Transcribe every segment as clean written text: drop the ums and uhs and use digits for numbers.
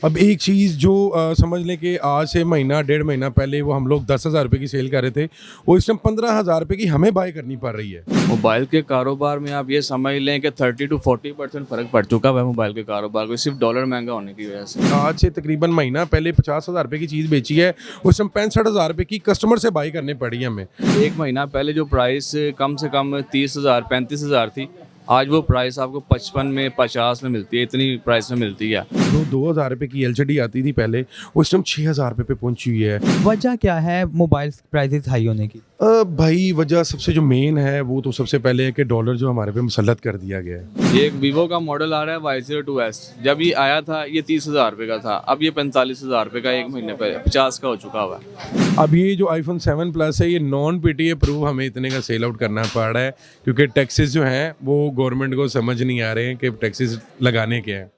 अब एक चीज़ जो समझ लें कि आज से महीना डेढ़ महीना पहले वो हम लोग 10,000 रुपये की सेल कर रहे थे, वो इस टाइम 15,000 रुपये की हमें बाय करनी पड़ रही है। मोबाइल के कारोबार में आप ये समझ लें कि 30 to 40% फ़र्क पड़ चुका है मोबाइल के कारोबार को, सिर्फ डॉलर महंगा होने की वजह से। आज से तकरीबन महीना पहले 50,000 रुपये की चीज़ बेची है, उस टाइम 65,000 रुपये की कस्टमर से बाय करनी पड़ी है हमें। एक महीना पहले जो प्राइस कम से कम 30,000 35,000 थी, आज वो प्राइस आपको 55 में 50 में मिलती है, इतनी प्राइस में मिलती है। जो 2,000 रुपये की एलसीडी आती थी पहले, उस टाइम 6,000 रुपये पे पहुंची हुई है। वजह क्या है मोबाइल प्राइसेस हाई होने की? भाई वजह सबसे जो मेन है वो तो सबसे पहले है कि डॉलर जो हमारे पे मुसल्लत कर दिया गया है। ये एक वीवो का मॉडल आ रहा है Y02S, जब ये आया था ये 30,000 रुपये का था, अब ये 45,000 रुपये का एक महीने पहले 50 का हो चुका हुआ है। अब ये जो iPhone 7 प्लस है, ये नॉन पीटीए प्रूव हमें इतने का सेल आउट करना पड़ रहा है, क्योंकि टैक्सेस जो हैं वो गवर्नमेंट को समझ नहीं आ रहे हैं कि टैक्सेस लगाने के हैं।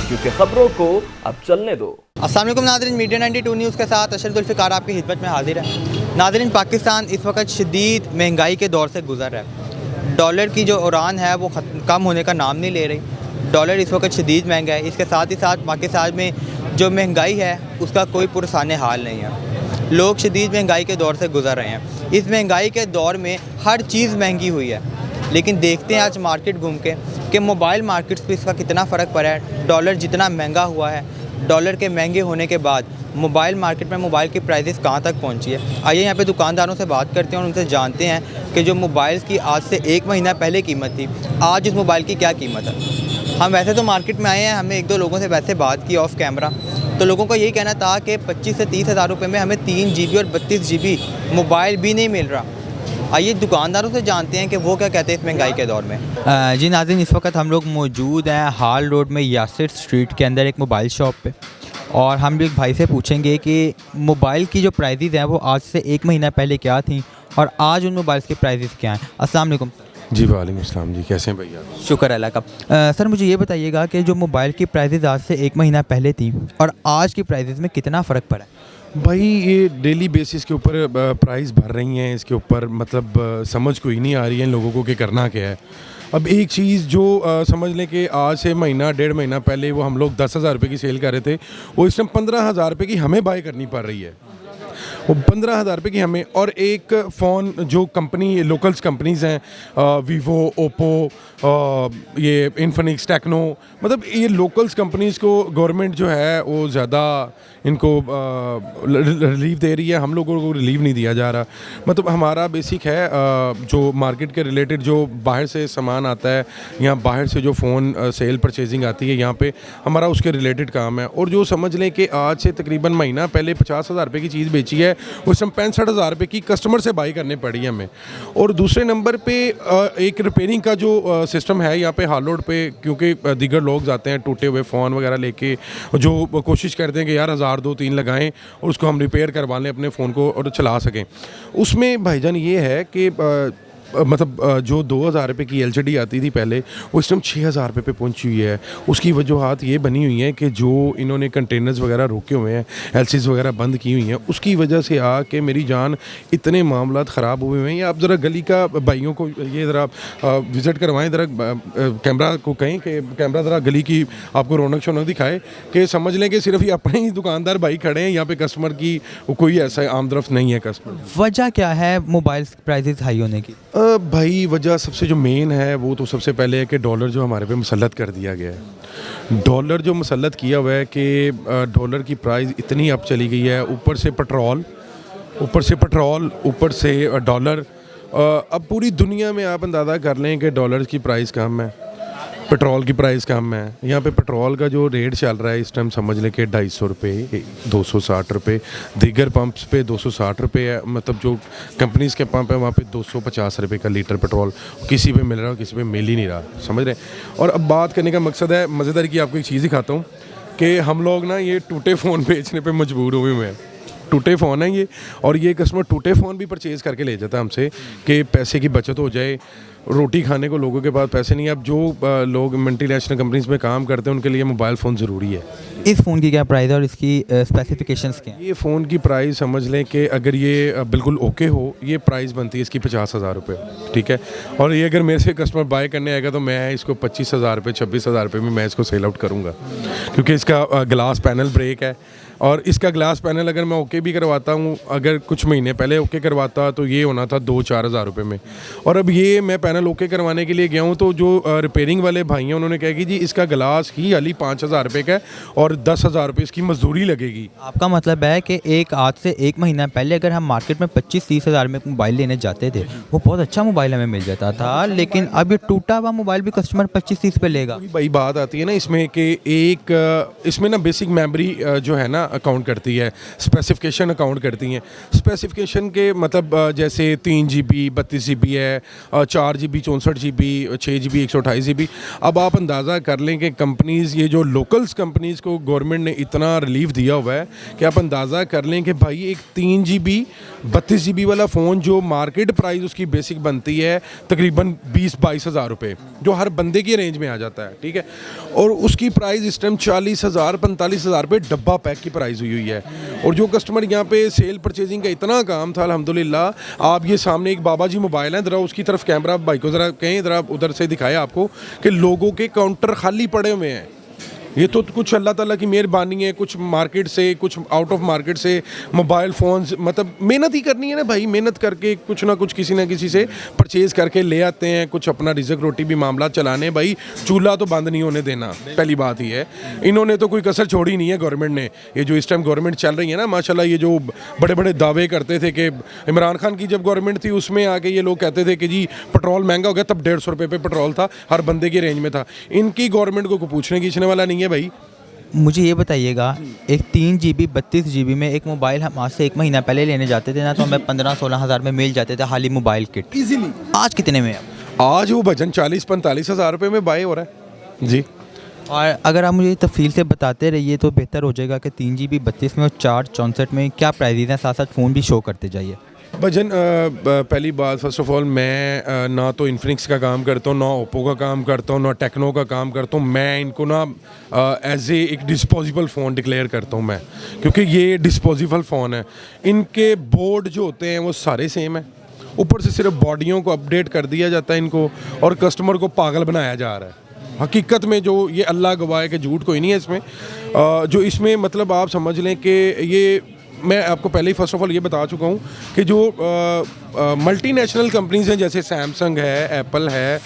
क्योंकि खबरों को अब चलने दो। अस्सलाम वालेकुम नाज़रीन, मीडिया 92 न्यूज़ के साथ अशरफ जुल्फ़िकार आपकी खिदमत में हाजिर है। नाज़रीन, पाकिस्तान इस वक्त शदीद महंगाई के दौर से गुजर रहा है। डॉलर की जो उड़ान है वो कम होने का नाम नहीं ले रही। डॉलर इस वक्त शदीद महंगा है। इसके साथ ही साथ पाकिस्तान में जो महंगाई है उसका कोई पुरसाने हाल नहीं है। लोग शदीद महंगाई के दौर से गुजर रहे हैं। इस महंगाई के दौर में हर चीज़ महंगी हुई है, लेकिन देखते हैं आज मार्केट घूम के कि मोबाइल मार्केट्स पे इसका कितना फ़र्क पड़ा है। डॉलर जितना महंगा हुआ है, डॉलर के महंगे होने के बाद मोबाइल मार्केट में मोबाइल की प्राइसेस कहाँ तक पहुँची है। आइए यहाँ पे दुकानदारों से बात करते हैं और उनसे जानते हैं कि जो मोबाइल की आज से एक महीना पहले कीमत थी, आज उस मोबाइल की क्या कीमत है। हम वैसे तो मार्केट में आए हैं, हमने एक दो लोगों से वैसे बात की ऑफ कैमरा, तो लोगों का यही कहना था कि 25 से 30 हज़ार रुपये में हमें 3 GB और 32 GB मोबाइल भी नहीं मिल रहा। आइए दुकानदारों से जानते हैं कि वो क्या कहते हैं इस महंगाई के दौर में। जी नाज़रीन, इस वक्त हम लोग मौजूद हैं हाल रोड में यासिर स्ट्रीट के अंदर एक मोबाइल शॉप पे, और हम एक भाई से पूछेंगे कि मोबाइल की जो प्राइसेस हैं वो आज से एक महीना पहले क्या थी और आज उन मोबाइल्स की प्राइसेस क्या हैं। अस्सलाम वालेकुम। जी वालेकुम अस्सलाम जी, कैसे हैं भैया? शुक्र अल्लाह का। सर मुझे ये बताइएगा कि जो मोबाइल की प्राइसेस आज से एक महीना पहले थी और आज की प्राइसेस में कितना फ़र्क पड़ा है? भाई ये डेली बेसिस के ऊपर प्राइस भर रही हैं, इसके ऊपर मतलब समझ कोई नहीं आ रही है इन लोगों को कि करना क्या है। अब एक चीज़ जो समझ लें कि आज से महीना डेढ़ महीना पहले वो हम लोग 10,000 रुपये की सेल कर रहे थे, वो इस टाइम 15,000 रुपये की हमें बाय करनी पड़ रही है। वो 15,000 रुपये की हमें, और एक फ़ोन जो कंपनी लोकल्स कंपनीज़ हैं वीवो, ओप्पो, ये इन्फिनिक्स, टेक्नो, मतलब ये लोकल्स कंपनीज़ को गवर्नमेंट जो है वो ज़्यादा इनको रिलीफ दे रही है, हम लोगों को रिलीफ नहीं दिया जा रहा। मतलब हमारा बेसिक है जो मार्केट के रिलेटेड जो बाहर से सामान आता है या बाहर से जो फ़ोन सेल परचेजिंग आती है यहाँ पे, हमारा उसके रिलेटेड काम है। और जो समझ लें कि आज से तकरीबन महीना पहले 50,000 रुपये की चीज़ बेची है, उस टाइम 65,000 रुपये की कस्टमर से बाई करनी पड़ी है हमें। और दूसरे नंबर पे एक रिपेयरिंग का जो सिस्टम है यहाँ पे हाल रोड पे, क्योंकि दीगर लोग जाते हैं टूटे हुए फ़ोन वगैरह लेके, जो कोशिश करते हैं कि यार 1,000 2-3 लगाएं और उसको हम रिपेयर करवा लें अपने फ़ोन को और चला सकें। उसमें भाईजान ये है कि मतलब जो 2,000 रुपये की एलसीडी आती थी पहले, उस टाइम 6,000 रुपये पे पहुंची हुई है। उसकी वजूहत ये बनी हुई हैं कि जो इन्होंने कंटेनर्स वगैरह रोके हुए हैं, एलसीज वगैरह बंद की हुई हैं, उसकी वजह से आके मेरी जान इतने मामलात ख़राब हुए हैं। या आप ज़रा गली का भाइयों को ये ज़रा विज़िट करवाएं, ज़रा कैमरा को कहें कि कैमरा ज़रा गली की आपको रौनक शौनक दिखाए, कि समझ लें कि सिर्फ ये अपने ही दुकानदार भाई खड़े हैं, यहाँ पे कस्टमर की कोई ऐसा आमदरफ्त नहीं है कस्टमर। वजह क्या है मोबाइल प्राइसेस हाई होने की? भाई वजह सबसे जो मेन है वो तो सबसे पहले है कि डॉलर जो हमारे पे मुसल्लत कर दिया गया है। डॉलर जो मुसल्लत किया हुआ है कि डॉलर की प्राइस इतनी अब चली गई है, ऊपर से पेट्रोल, ऊपर से डॉलर। अब पूरी दुनिया में आप अंदाज़ा कर लें कि डॉलर की प्राइस कम है, पेट्रोल की प्राइस कम है। यहाँ पे पेट्रोल का जो रेट चल रहा है इस टाइम समझ लें कि 250 रुपये, 260 रुपये, दीगर पंप्स पे 260 रुपये है। मतलब जो कंपनीज़ के पंप है वहाँ पे 250 रुपये का लीटर पेट्रोल किसी पे मिल रहा है, किसी पे मिल ही नहीं रहा, समझ रहे हैं। और अब बात करने का मकसद है मज़ेदार की, आपको एक चीज़ दिखाता हूँ कि हम लोग ना ये टूटे फ़ोन बेचने पर मजबूर हुए हैं। टूटे फ़ोन है ये, और ये कस्टमर टूटे फ़ोन भी परचेज़ करके ले जाता है हमसे कि पैसे की बचत हो जाए। रोटी खाने को लोगों के पास पैसे नहीं है। अब जो लोग मल्टीनेशनल कंपनीज़ में काम करते हैं उनके लिए मोबाइल फ़ोन ज़रूरी है। इस फ़ोन की क्या प्राइस है और इसकी स्पेसिफिकेशंस क्या हैं? ये फ़ोन की प्राइस समझ लें कि अगर ये बिल्कुल ओके हो, ये प्राइस बनती है इसकी 50,000 रुपये, ठीक है। और ये अगर मेरे से कस्टमर बाय करने आएगा तो मैं इसको 25,000 रुपये 26,000 रुपये में मैं इसको सेल आउट करूँगा, क्योंकि इसका ग्लास पैनल ब्रेक है। और इसका ग्लास पैनल अगर मैं ओके भी करवाता हूँ, अगर कुछ महीने पहले ओके करवाता तो ये होना था 2-4 हज़ार रुपये में। और अब ये मैं पैनल ओके करवाने के लिए गया हूँ तो जो रिपेयरिंग वाले भाई हैं उन्होंने कहा कि जी इसका ग्लास ही हाली 5,000 रुपये का है और 10,000 रुपये इसकी मजदूरी लगेगी। आपका मतलब है कि आज से 1 महीना पहले अगर हम मार्केट में 25-30 हज़ार में एक मोबाइल लेने जाते थे, वो बहुत अच्छा मोबाइल हमें मिल जाता था, लेकिन अब ये टूटा हुआ मोबाइल भी कस्टमर 25-30 पे लेगा। भाई बात आती है ना इसमें कि एक इसमें ना बेसिक मेमोरी जो है ना अकाउंट करती है, स्पेसिफिकेशन अकाउंट करती हैं। स्पेसिफिकेशन के मतलब जैसे 3 GB 32 GB है, 4 GB 64 GB, 6 GB 128 GB। अब आप अंदाज़ा कर लें कि कंपनीज़, ये जो लोकल्स कंपनीज़ को गवर्नमेंट ने इतना रिलीफ दिया हुआ है कि आप अंदाज़ा कर लें कि भाई एक 3 GB 32 GB वाला फ़ोन जो मार्केट प्राइस उसकी बेसिक बनती है तकरीबन 20-22 हज़ार रुपये, जो हर बंदे की रेंज में आ जाता है, ठीक है। और उसकी प्राइस इस टाइम 40,000 45 हज़ार रुपये डब्बा पैक की प्राइस हुई है। और जो कस्टमर यहाँ पे सेल परचेजिंग का इतना काम था अल्हम्दुलिल्लाह। आप ये सामने एक बाबा जी मोबाइल है, ज़रा उसकी तरफ कैमरा भाई को ज़रा कहें, ज़रा उधर से दिखाया आपको कि लोगों के काउंटर खाली पड़े हुए हैं। ये तो कुछ अल्लाह ताला की मेहरबानी है, कुछ मार्केट से, कुछ आउट ऑफ मार्केट से मोबाइल फ़ोन्स, मतलब मेहनत ही करनी है ना भाई, मेहनत करके कुछ ना कुछ किसी ना किसी से परचेज़ करके ले आते हैं, कुछ अपना रिज़्क रोटी भी मामला चलाने। भाई चूल्हा तो बंद नहीं होने देना, पहली बात ही है। इन्होंने तो कोई कसर छोड़ी नहीं है गवर्नमेंट ने। ये जो इस टाइम गवर्नमेंट चल रही है ना माशाल्लाह, ये जो बड़े बड़े दावे करते थे कि इमरान खान की जब गवर्नमेंट थी उसमें आके ये लोग कहते थे कि जी पेट्रोल महंगा हो गया, तब 150 रुपये पे पेट्रोल था, हर बंदे की रेंज में था। इनकी गवर्नमेंट को पूछने खींचने वाला नहीं है भाई। मुझे ये बताइएगा, एक 3 GB 32 GB में एक मोबाइल हम आज से 1 महीना पहले लेने जाते थे ना, तो हमें 15-16 हज़ार में मिल जाते थे हाली मोबाइल किट इजीली। आज कितने में है? आज वो भजन 40-45 हज़ार रुपये में बाय हो रहा है जी। और अगर आप मुझे तफसील से बताते रहिए तो बेहतर हो जाएगा कि 3 GB 32 में और 464 में क्या प्राइस हैं, साथ साथ फ़ोन भी शो करते जाइए। भजन पहली बात, फर्स्ट ऑफ ऑल मैं ना तो इन्फिनिक्स का काम करता हूँ, ना ओप्पो का काम करता हूँ, ना टेक्नो का काम करता हूँ। मैं इनको ना एज ए एक डिस्पोजेबल फ़ोन डिक्लेयर करता हूँ मैं, क्योंकि ये डिस्पोजेबल फ़ोन है। इनके बोर्ड जो होते हैं वो सारे सेम है, ऊपर से सिर्फ बॉडियों को अपडेट कर दिया जाता है इनको, और कस्टमर को पागल बनाया जा रहा है। हकीकत में जो ये अल्लाह गवाह है कि झूठ कोई नहीं है इसमें। जो इसमें मतलब आप समझ लें कि ये, मैं आपको पहले ही फर्स्ट ऑफ ऑल ये बता चुका हूँ कि जो मल्टीनेशनल कंपनीज़ हैं जैसे सैमसंग है, एप्पल है,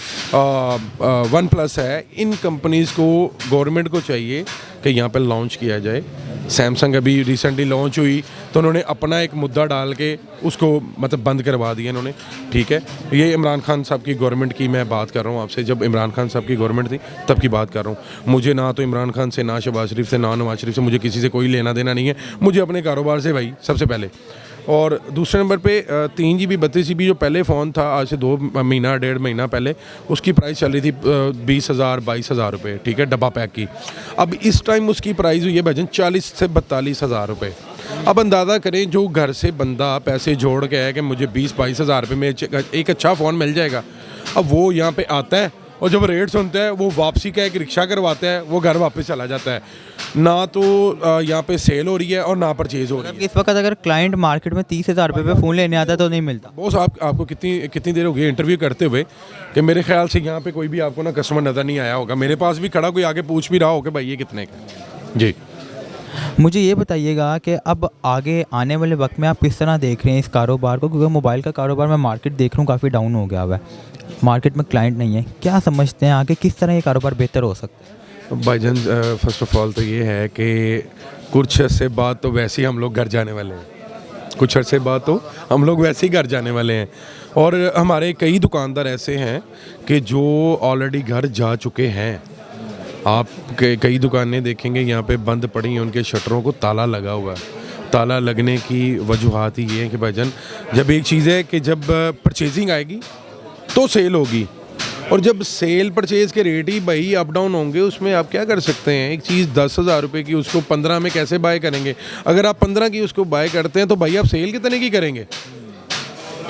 वन प्लस है, इन कंपनीज़ को गवर्नमेंट को चाहिए कि यहाँ पर लॉन्च किया जाए। सैमसंग अभी रिसेंटली लॉन्च हुई तो उन्होंने अपना एक मुद्दा डाल के उसको मतलब बंद करवा दिया इन्होंने, ठीक है। ये इमरान खान साहब की गवर्नमेंट की मैं बात कर रहा हूँ आपसे, जब इमरान खान साहब की गवर्नमेंट थी तब की बात कर रहा हूँ। मुझे ना तो इमरान खान से, ना शहबाज शरीफ से, ना नवाज शरीफ से, मुझे किसी से कोई लेना देना नहीं है। मुझे अपने कारोबार से भाई सबसे पहले। और दूसरे नंबर पे 3 GB 32 GB जो पहले फ़ोन था आज से 2 महीना 1.5 महीना पहले, उसकी प्राइस चल रही थी 20,000 22,000 रुपये, ठीक है, डब्बा पैक की। अब इस टाइम उसकी प्राइस हुई है भजन 40 से 42 हज़ार रुपये। अब अंदाज़ा करें जो घर से बंदा पैसे जोड़ के है कि मुझे 20-22 हज़ार रुपये में एक अच्छा फ़ोन मिल जाएगा, अब वो यहाँ पे आता है और जब रेट सुनता है वो वापसी का एक रिक्शा करवाता है, वो घर वापस चला जाता है। ना तो यहाँ पे सेल हो रही है और ना परचेज़ हो रही है। इस वक्त अगर क्लाइंट मार्केट में 30 हज़ार रुपये पे फ़ोन लेने आता है तो नहीं मिलता। बॉस आपको कितनी देर हो गई इंटरव्यू करते हुए कि मेरे ख्याल से यहाँ पे कोई भी आपको ना कस्टमर नज़र नहीं आया होगा। मेरे पास भी खड़ा कोई आगे पूछ भी रहा हो कि भाई ये कितने का। जी मुझे ये बताइएगा कि अब आगे आने वाले वक्त में आप किस तरह देख रहे हैं इस कारोबार को, क्योंकि मोबाइल का कारोबार मैं मार्केट देख रहा हूँ काफ़ी डाउन हो गया हुआ है, मार्केट में क्लाइंट नहीं है। क्या समझते हैं आगे किस तरह ये कारोबार बेहतर हो सकता है? भाईजान फर्स्ट ऑफ ऑल तो ये है कि कुछ अर्से बाद तो वैसे ही हम लोग घर जाने वाले हैं, कुछ अर्से बाद तो हम लोग वैसे ही घर जाने वाले हैं। और हमारे कई दुकानदार ऐसे हैं कि जो ऑलरेडी घर जा चुके हैं। आप कई दुकानें देखेंगे यहाँ पे बंद पड़ी हैं, उनके शटरों को ताला लगा हुआ है। ताला लगने की वजूहात ही ये है कि भाईजान जब एक चीज़ है कि जब परचेजिंग आएगी तो सेल होगी, और जब सेल परचेज़ के रेट ही भाई अप डाउन होंगे, उसमें आप क्या कर सकते हैं। एक चीज़ 10,000 रुपये की उसको 15 में कैसे बाय करेंगे? अगर आप 15 की उसको बाय करते हैं तो भाई आप सेल कितने की करेंगे?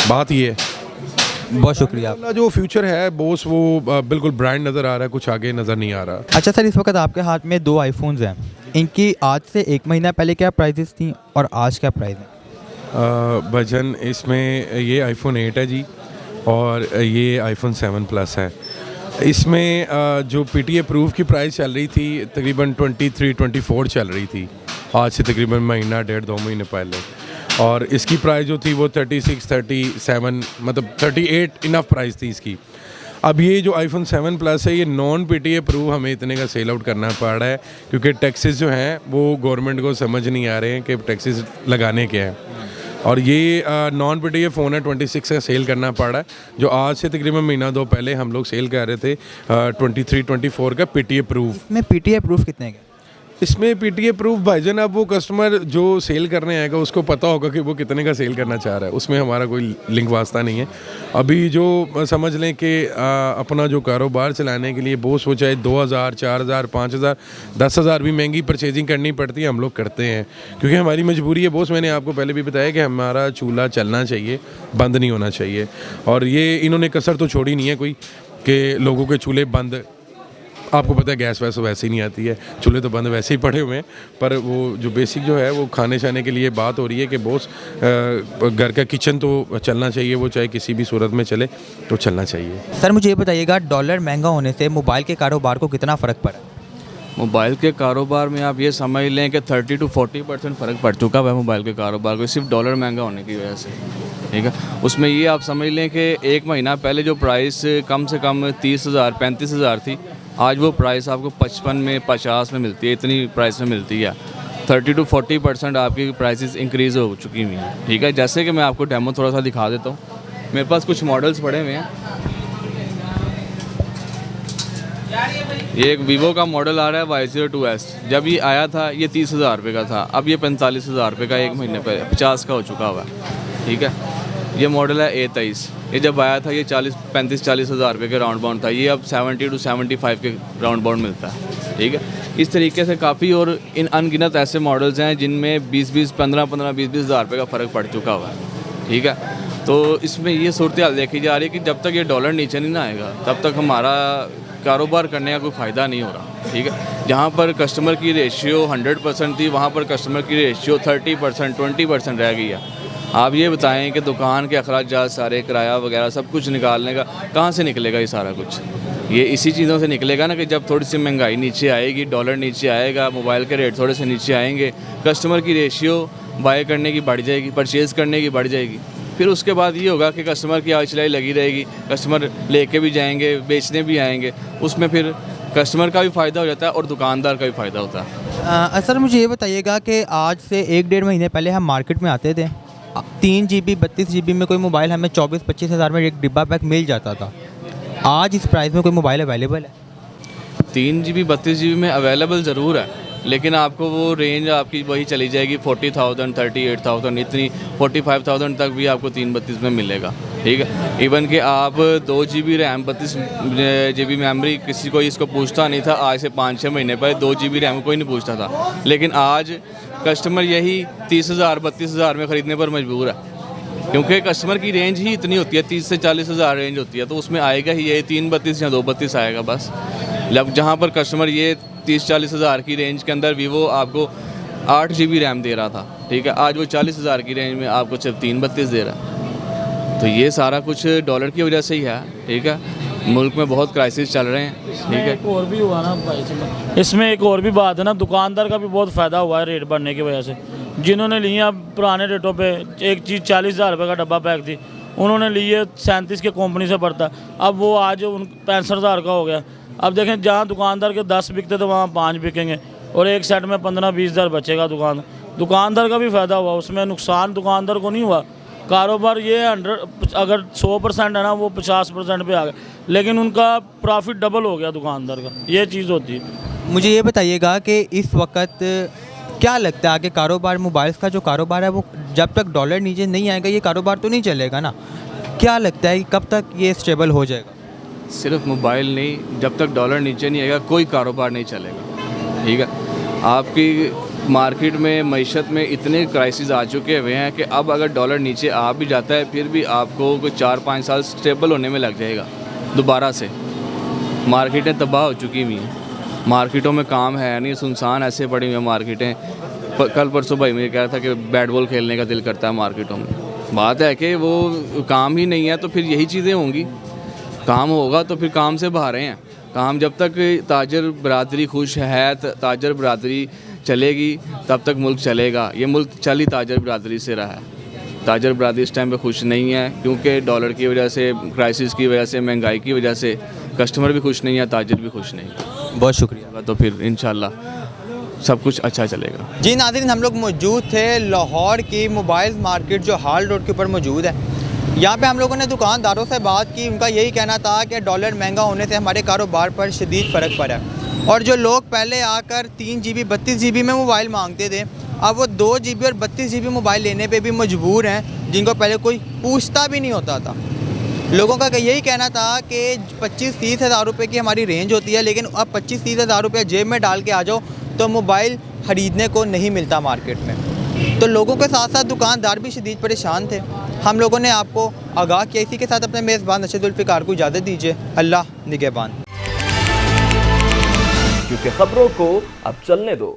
बात ये है। बहुत शुक्रिया। जो फ्यूचर है बॉस वो बिल्कुल ब्रांड नज़र आ रहा है, कुछ आगे नज़र नहीं आ रहा। अच्छा सर, इस वक्त आपके हाथ में 2 आईफोन्स हैं, इनकी आज से एक महीना पहले क्या प्राइसेस थी और आज क्या प्राइस है? भजन इसमें ये आईफोन 8 है जी, और ये आईफोन 7 प्लस है। इसमें जो PTA प्रूफ की प्राइस चल रही थी तकरीबन 23-24 चल रही थी, आज से तकरीबन महीना 1.5-2 महीने पहले। और इसकी प्राइस जो थी वो 36-37 मतलब 38 इनफ प्राइस थी इसकी। अब ये जो आईफोन 7 प्लस है ये नॉन PTA प्रूफ हमें इतने का सेल आउट करना पड़ रहा है, क्योंकि टैक्सेस जो हैं वो गवर्नमेंट को समझ नहीं आ रहे हैं कि टैक्सेस लगाने के हैं। और ये नॉन PTA फ़ोन है 26 का सेल करना पड़ रहा है, जो आज से तकरीबन महीना 2 पहले हम लोग सेल कर रहे थे 23-24 का PTA प्रूफ। में PTA प्रूफ कितने के? इसमें PTA प्रूफ भाईजान अब वो कस्टमर जो सेल करने आएगा उसको पता होगा कि वो कितने का सेल करना चाह रहा है, उसमें हमारा कोई लिंक वास्ता नहीं है। अभी जो समझ लें कि अपना जो कारोबार चलाने के लिए बहुत वो चाहे 2000, 4000, 5000, 10,000 भी महंगी परचेजिंग करनी पड़ती है, हम लोग करते हैं क्योंकि हमारी मजबूरी है। बॉस मैंने आपको पहले भी बताया कि हमारा चूल्हा चलना चाहिए, बंद नहीं होना चाहिए। और ये इन्होंने कसर तो छोड़ी नहीं है कोई कि लोगों के चूल्हे बंद, आपको पता है गैस वैसे ही नहीं आती है, चूल्हे तो बंद वैसे ही पड़े हुए हैं, पर वो जो बेसिक जो है वो खाने शाने के लिए बात हो रही है कि बॉस घर का किचन तो चलना चाहिए, वो चाहे किसी भी सूरत में चले तो चलना चाहिए। सर मुझे ये बताइएगा, डॉलर महंगा होने से मोबाइल के कारोबार को कितना फ़र्क पड़ा? मोबाइल के कारोबार में आप ये समझ लें कि 30 to 40% फ़र्क पड़ चुका है मोबाइल के कारोबार को, सिर्फ डॉलर महंगा होने की वजह से। ठीक है, उसमें ये आप समझ लें कि एक महीना पहले जो प्राइस कम से कम 30,000 35,000 थी, आज वो प्राइस आपको 55 में 50 में मिलती है, इतनी प्राइस में मिलती है। 30 to 40% आपकी प्राइसेस इंक्रीज़ हो चुकी हुई हैं। ठीक है, जैसे कि मैं आपको डेमो थोड़ा सा दिखा देता हूँ। मेरे पास कुछ मॉडल्स पड़े हुए हैं। ये एक वीवो का मॉडल आ रहा है Y02S। जब ये आया था ये 30,000 रुपये का था, अब ये 45,000 रुपये का एक महीने पहले 50 का हो चुका हुआ है। ठीक है, ये मॉडल है A23। ये जब आया था ये 35-40 हज़ार रुपये के राउंड बाउंड था, ये अब 70 to 75 के राउंड बाउंड मिलता है। ठीक है, इस तरीके से काफ़ी और इन अनगिनत ऐसे मॉडल्स हैं जिनमें 20-20, 15-15, 20-20 हज़ार रुपये का फ़र्क पड़ चुका हुआ है। ठीक है, तो इसमें ये सूरत हाल देखी जा रही है कि जब तक ये डॉलर नीचे नहीं ना आएगा तब तक हमारा कारोबार करने का कोई फ़ायदा नहीं हो रहा। ठीक है, जहाँ पर कस्टमर की रेशियो 100% थी, वहाँ पर कस्टमर की रेशियो 30%, 20% रह गई है। आप ये बताएं कि दुकान के अखराजात सारे, किराया वगैरह सब कुछ निकालने का कहाँ से निकलेगा ये सारा कुछ? ये इसी चीज़ों से निकलेगा ना कि जब थोड़ी सी महंगाई नीचे आएगी, डॉलर नीचे आएगा, मोबाइल के रेट थोड़े से नीचे आएंगे, कस्टमर की रेशियो बाय करने की बढ़ जाएगी, परचेज़ करने की बढ़ जाएगी। फिर उसके बाद ये होगा कि कस्टमर की आवाज़ लगी रहेगी, कस्टमर लेके भी जाएंगे, बेचने भी आएंगे, उसमें फिर कस्टमर का भी फ़ायदा हो जाता है और दुकानदार का भी फ़ायदा होता है। सर मुझे ये बताइएगा कि आज से 1-1.5 महीने पहले हम मार्केट में आते थे, 3 GB 32 GB में कोई मोबाइल हमें 24-25 हज़ार में एक डिब्बा पैक मिल जाता था। आज इस प्राइस में कोई मोबाइल अवेलेबल है? 3 GB 32 GB में अवेलेबल ज़रूर है, लेकिन आपको वो रेंज आपकी वही चली जाएगी 40,000, 38,000, इतनी 45,000 तक भी आपको 332 में मिलेगा। ठीक है, इवन कि आप 2 GB रैम 32 GB मेमोरी किसी को इसको पूछता नहीं था। आज से 5-6 महीने पहले 2 GB रैम कोई नहीं पूछता था, लेकिन आज कस्टमर यही 30,000 32 हज़ार में ख़रीदने पर मजबूर है, क्योंकि कस्टमर की रेंज ही इतनी होती है, 30 से 40 हज़ार रेंज होती है, तो उसमें आएगा ही ये 332 या 232 आएगा बस। जब जहाँ पर कस्टमर ये 30-40 हज़ार की रेंज के अंदर वीवो आपको 8 GB रैम दे रहा था, ठीक है, आज वो 40 हज़ार की रेंज में आपको सिर्फ 332 दे रहा है। तो ये सारा कुछ डॉलर की वजह से ही है। ठीक है, मुल्क में बहुत क्राइसिस चल रहे हैं। ठीक है, एक और भी हुआ ना भाई, इसमें एक और भी बात है ना, दुकानदार का भी बहुत फ़ायदा हुआ है रेट बढ़ने की वजह से। जिन्होंने लिए अब पुराने रेटों पे एक चीज़ 40,000 रुपये का डब्बा पैक थी, उन्होंने लिए 37 के कंपनी से पड़ता, अब वो आज 65,000 का हो गया। अब देखें, जहाँ दुकानदार के 10 बिकते तो वहाँ 5 बिकेंगे और एक सेट में 15-20 हज़ार बचेगा दुकानदार का भी फ़ायदा हुआ, उसमें नुकसान दुकानदार को नहीं हुआ। कारोबार ये 100 अगर 100% है ना, वो 50% पे आ गया, लेकिन उनका प्रॉफिट डबल हो गया दुकानदार का, ये चीज़ होती है। मुझे ये बताइएगा कि इस वक्त क्या लगता है आगे कारोबार, मोबाइल्स का जो कारोबार है वो जब तक डॉलर नीचे नहीं आएगा ये कारोबार तो नहीं चलेगा ना? क्या लगता है कि कब तक ये स्टेबल हो जाएगा? सिर्फ मोबाइल नहीं, जब तक डॉलर नीचे नहीं आएगा कोई कारोबार नहीं चलेगा। ठीक है, आपकी मार्केट में, मईशत में इतने क्राइसिस आ चुके हुए हैं कि अब अगर डॉलर नीचे आ भी जाता है फिर भी आपको कोई 4-5 साल स्टेबल होने में लग जाएगा। दोबारा से मार्केटें तबाह हो चुकी हुई हैं, मार्केटों में काम है नहीं, सुनसान ऐसे पड़ी हुई हैं मार्केटें। कल परसों भाई मुझे कह रहा था कि बैट बॉल खेलने का दिल करता है मार्केटों में। बात है कि वो काम ही नहीं है तो फिर यही चीज़ें होंगी। काम होगा तो फिर काम से बाहर हैं। काम जब तक ताजर बरादरी खुश है, ताजर बरादरी चलेगी, तब तक मुल्क चलेगा। ये मुल्क चल ही ताजर बरादरी से रहा है। ताजर बरादरी इस टाइम पे खुश नहीं है, क्योंकि डॉलर की वजह से, क्राइसिस की वजह से, महंगाई की वजह से कस्टमर भी खुश नहीं है, ताजर भी खुश नहीं है। बहुत शुक्रिया। तो फिर इंशाल्लाह सब कुछ अच्छा चलेगा। जी नाज़रीन, हम लोग मौजूद थे लाहौर की मोबाइल मार्केट जो हाल रोड के ऊपर मौजूद है। यहाँ पे हम लोगों ने दुकानदारों से बात की। उनका यही कहना था कि डॉलर महंगा होने से हमारे कारोबार पर शदीद फ़र्क पड़ा है, और जो लोग पहले आकर 3 GB 32 GB में मोबाइल मांगते थे, अब वो 2 GB और 32 GB मोबाइल लेने पे भी मजबूर हैं, जिनको पहले कोई पूछता भी नहीं होता था। लोगों का यही कहना था कि 25-30 हज़ार रुपये की हमारी रेंज होती है, लेकिन अब 25-30 हज़ार रुपये जेब में डाल के आ जाओ तो मोबाइल ख़रीदने को नहीं मिलता मार्केट में। तो लोगों के साथ साथ दुकानदार भी शदीद परेशान थे। हम लोगों ने आपको आगाह किया। इसी के साथ अपने मेज़बान रशीद जुल्फ़िकार को इजाज़त दीजिए। अल्लाह निगहबान। क्योंकि खबरों को अब चलने दो।